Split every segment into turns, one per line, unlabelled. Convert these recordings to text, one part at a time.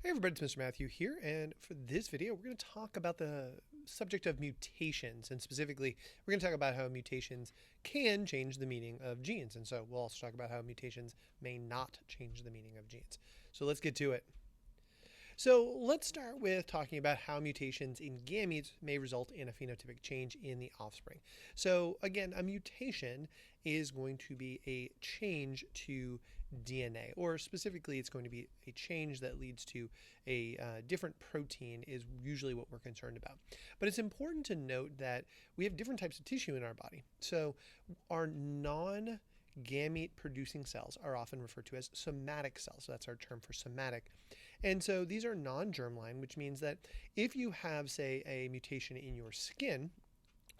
Hey everybody, it's Mr. Matthew here, and for this video, we're going to talk about the subject of mutations, and specifically, we're going to talk about how mutations can change the meaning of genes, and so we'll also talk about how mutations may not change the meaning of genes. So let's get to it. So let's start with talking about how mutations in gametes may result in a phenotypic change in the offspring. So again, a mutation is going to be a change to DNA, or specifically it's going to be a change that leads to a different protein is usually what we're concerned about. But it's important to note that we have different types of tissue in our body. So our gamete producing cells are often referred to as somatic cells. So that's our term for somatic. And so these are non-germline, which means that if you have, say, a mutation in your skin,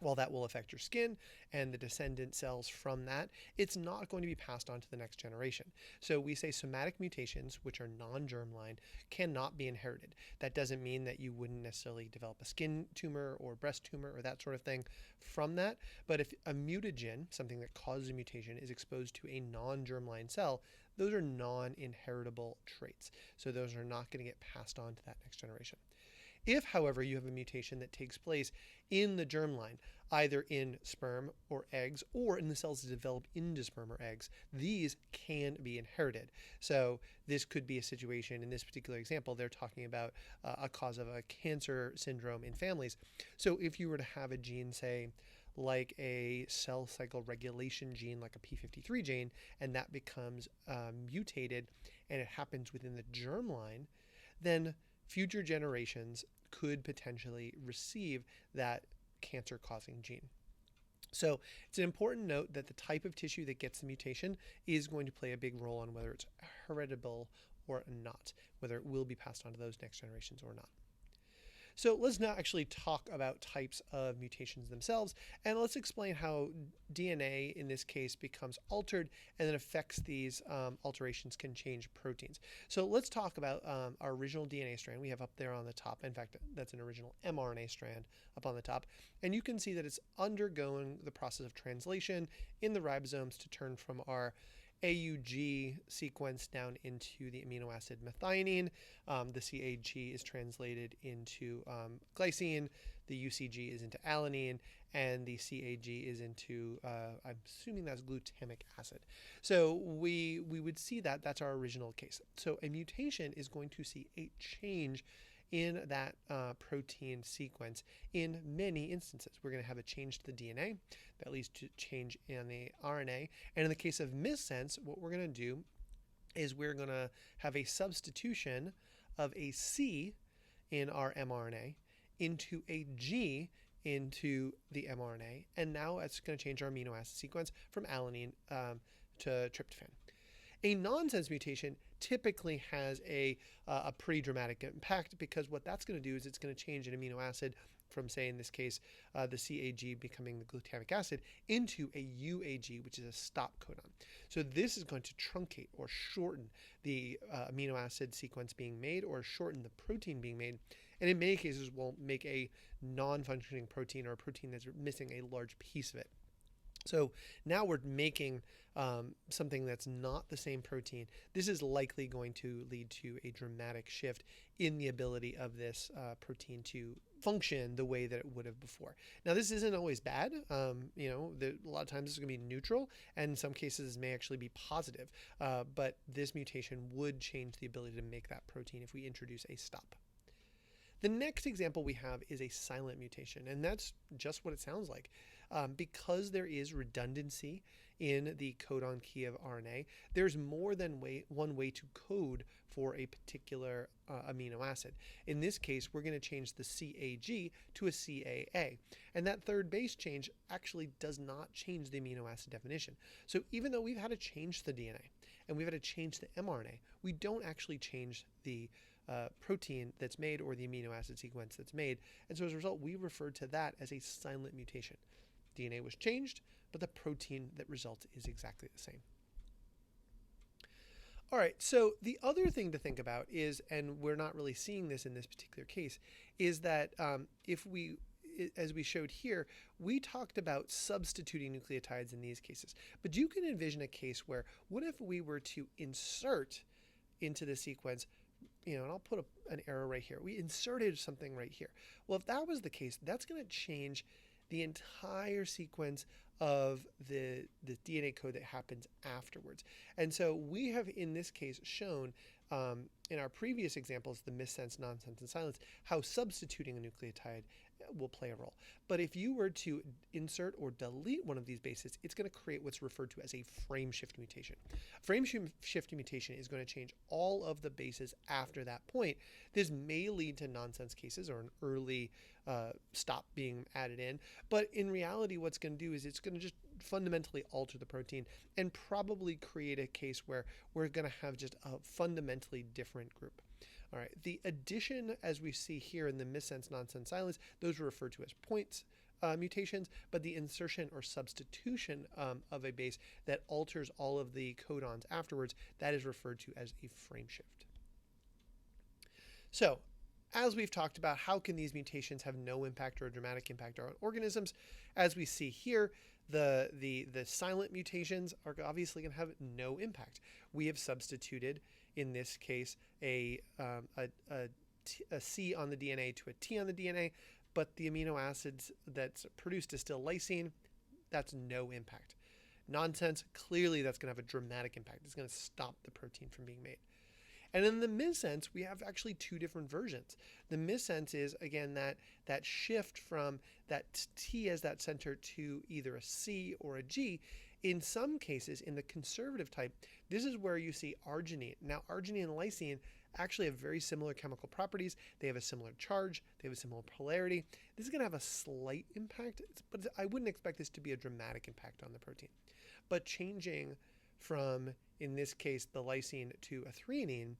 well, that will affect your skin and the descendant cells from that. It's not going to be passed on to the next generation. So we say somatic mutations, which are non-germline, cannot be inherited. That doesn't mean that you wouldn't necessarily develop a skin tumor or breast tumor or that sort of thing from that. But if a mutagen, something that causes a mutation, is exposed to a non-germline cell, those are non-inheritable traits. So those are not going to get passed on to that next generation. If, however, you have a mutation that takes place in the germline, either in sperm or eggs, or in the cells that develop into sperm or eggs, these can be inherited. So this could be a situation, in this particular example, they're talking about a cause of a cancer syndrome in families. So if you were to have a gene, say, like a cell cycle regulation gene, like a p53 gene, and that becomes mutated, and it happens within the germline, then future generations could potentially receive that cancer-causing gene. So it's an important note that the type of tissue that gets the mutation is going to play a big role on whether it's heritable or not, whether it will be passed on to those next generations or not. So let's now actually talk about types of mutations themselves, and let's explain how DNA in this case becomes altered and then affects these alterations can change proteins. So let's talk about our original DNA strand we have up there on the top. In fact, that's an original mRNA strand up on the top. And you can see that it's undergoing the process of translation in the ribosomes to turn from our AUG sequence down into the amino acid methionine. The CAG is translated into glycine, the UCG is into alanine, and the CAG is into, I'm assuming that's glutamic acid. So we would see that that's our original case. So a mutation is going to see a change in that protein sequence in many instances. We're going to have a change to the DNA that leads to change in the RNA. And in the case of missense, what we're going to do is we're going to have a substitution of a C in our mRNA into a G into the mRNA. And now it's going to change our amino acid sequence from alanine to tryptophan. A nonsense mutation typically has a pretty dramatic impact, because what that's going to do is it's going to change an amino acid from, say, in this case, the CAG becoming the glutamic acid into a UAG, which is a stop codon. So this is going to truncate or shorten the amino acid sequence being made, or shorten the protein being made, and in many cases will make a non-functioning protein, or a protein that's missing a large piece of it. So now we're making something that's not the same protein. This is likely going to lead to a dramatic shift in the ability of this protein to function the way that it would have before. Now, this isn't always bad. A lot of times it's going to be neutral, and in some cases it may actually be positive. But this mutation would change the ability to make that protein if we introduce a stop. The next example we have is a silent mutation, and that's just what it sounds like. Because there is redundancy in the codon key of RNA, there's more than one way to code for a particular amino acid. In this case, we're going to change the CAG to a CAA, and that third base change actually does not change the amino acid definition. So even though we've had to change the DNA and we've had to change the mRNA, we don't actually change the protein that's made or the amino acid sequence that's made. And so as a result, we referred to that as a silent mutation. DNA was changed, but the protein that results is exactly the same. All right, so the other thing to think about is, and we're not really seeing this in this particular case, is that as we showed here, we talked about substituting nucleotides in these cases. But you can envision a case where, what if we were to insert into the sequence and I'll put an arrow right here. We inserted something right here. Well, if that was the case, that's going to change the entire sequence of the DNA code that happens afterwards. And so we have, in this case, shown in our previous examples, the missense, nonsense, and silence, how substituting a nucleotide will play a role. But if you were to insert or delete one of these bases, it's going to create what's referred to as a frameshift mutation. Frameshift mutation is going to change all of the bases after that point. This may lead to nonsense cases or an early stop being added in. But in reality, what's going to do is it's going to just fundamentally alter the protein and probably create a case where we're going to have just a fundamentally different group. All right, the addition, as we see here in the missense, nonsense, silence, those are referred to as points mutations, but the insertion or substitution of a base that alters all of the codons afterwards, that is referred to as a frameshift. So, as we've talked about, how can these mutations have no impact or a dramatic impact on organisms? As we see here, the silent mutations are obviously going to have no impact. We have substituted, in this case, a C on the DNA to a T on the DNA, but the amino acids that's produced is still lysine. That's no impact. Nonsense, clearly that's going to have a dramatic impact. It's going to stop the protein from being made. And in the missense, we have actually two different versions. The missense is, again, that shift from that T as that center to either a C or a G. In some cases, in the conservative type, this is where you see arginine. Now, arginine and lysine actually have very similar chemical properties. They have a similar charge. They have a similar polarity. This is going to have a slight impact, but I wouldn't expect this to be a dramatic impact on the protein. But changing from, in this case, the lysine to a threonine,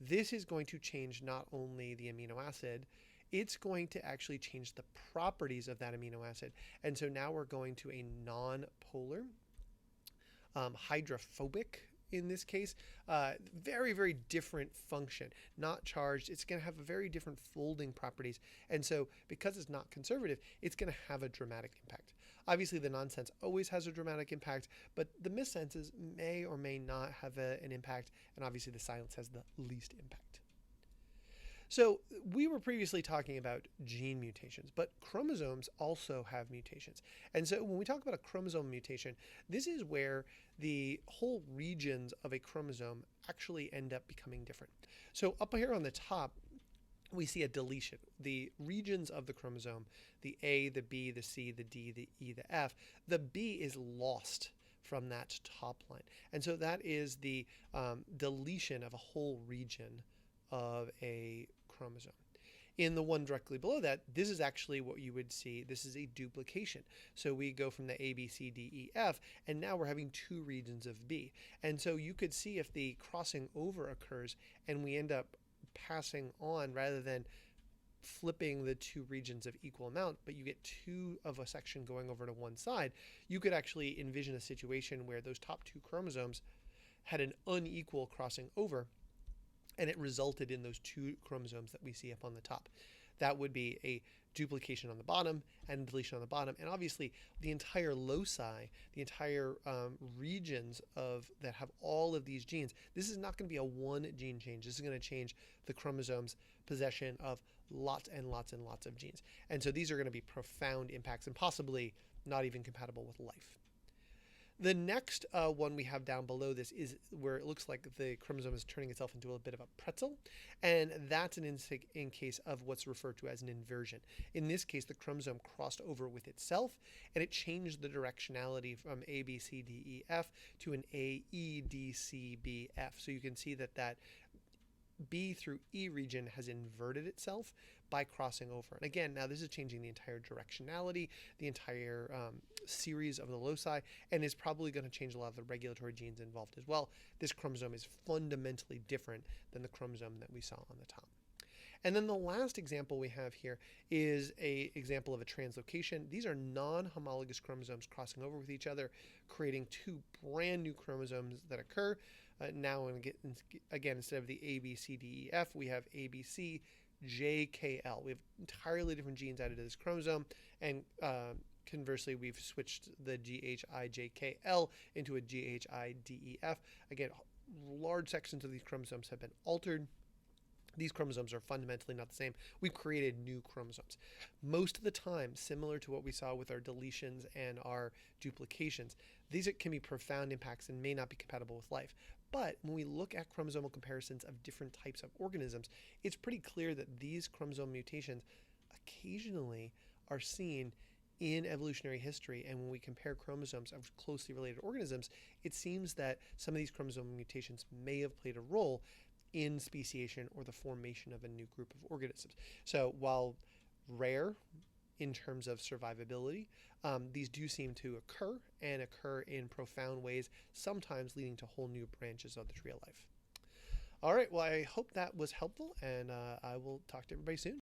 this is going to change not only the amino acid, it's going to actually change the properties of that amino acid. And so now we're going to a non-polar, hydrophobic, in this case, very, very different function, not charged. It's going to have very different folding properties. And so because it's not conservative, it's going to have a dramatic impact. Obviously, the nonsense always has a dramatic impact, but the missenses may or may not have an impact. And obviously, the silence has the least impact. So we were previously talking about gene mutations, but chromosomes also have mutations. And so when we talk about a chromosome mutation, this is where the whole regions of a chromosome actually end up becoming different. So up here on the top, we see a deletion. The regions of the chromosome, the A, the B, the C, the D, the E, the F, the B is lost from that top line. And so that is the deletion of a whole region of a chromosome. In the one directly below that, this is actually what you would see. This is a duplication. So we go from the A, B, C, D, E, F, and now we're having two regions of B. And so you could see if the crossing over occurs and we end up passing on rather than flipping the two regions of equal amount, but you get two of a section going over to one side, you could actually envision a situation where those top two chromosomes had an unequal crossing over, and it resulted in those two chromosomes that we see up on the top. That would be a duplication on the bottom and deletion on the bottom. And obviously, the entire loci, the entire regions that have all of these genes, this is not going to be a one gene change. This is going to change the chromosome's possession of lots and lots and lots of genes. And so these are going to be profound impacts and possibly not even compatible with life. The next one we have down below this is where it looks like the chromosome is turning itself into a bit of a pretzel, and that's in case of what's referred to as an inversion. In this case, the chromosome crossed over with itself, and it changed the directionality from A, B, C, D, E, F to an A, E, D, C, B, F. So you can see that B through E region has inverted itself by crossing over. And again, now this is changing the entire directionality, the entire series of the loci, and is probably going to change a lot of the regulatory genes involved as well. This chromosome is fundamentally different than the chromosome that we saw on the top. And then the last example we have here is an example of a translocation. These are non-homologous chromosomes crossing over with each other, creating two brand new chromosomes that occur. Now, again, instead of the A, B, C, D, E, F, we have A, B, C, J, K, L. We have entirely different genes added to this chromosome, and conversely, we've switched the GHIJKL into a GHIDEF. Again, large sections of these chromosomes have been altered. these chromosomes are fundamentally not the same. We've created new chromosomes. Most of the time, similar to what we saw with our deletions and our duplications, these can be profound impacts and may not be compatible with life. But when we look at chromosomal comparisons of different types of organisms, it's pretty clear that these chromosomal mutations occasionally are seen in evolutionary history. And when we compare chromosomes of closely related organisms, it seems that some of these chromosomal mutations may have played a role in speciation or the formation of a new group of organisms. So while rare in terms of survivability, these do seem to occur and occur in profound ways, sometimes leading to whole new branches of the tree of life. All right, well, I hope that was helpful, and I will talk to everybody soon.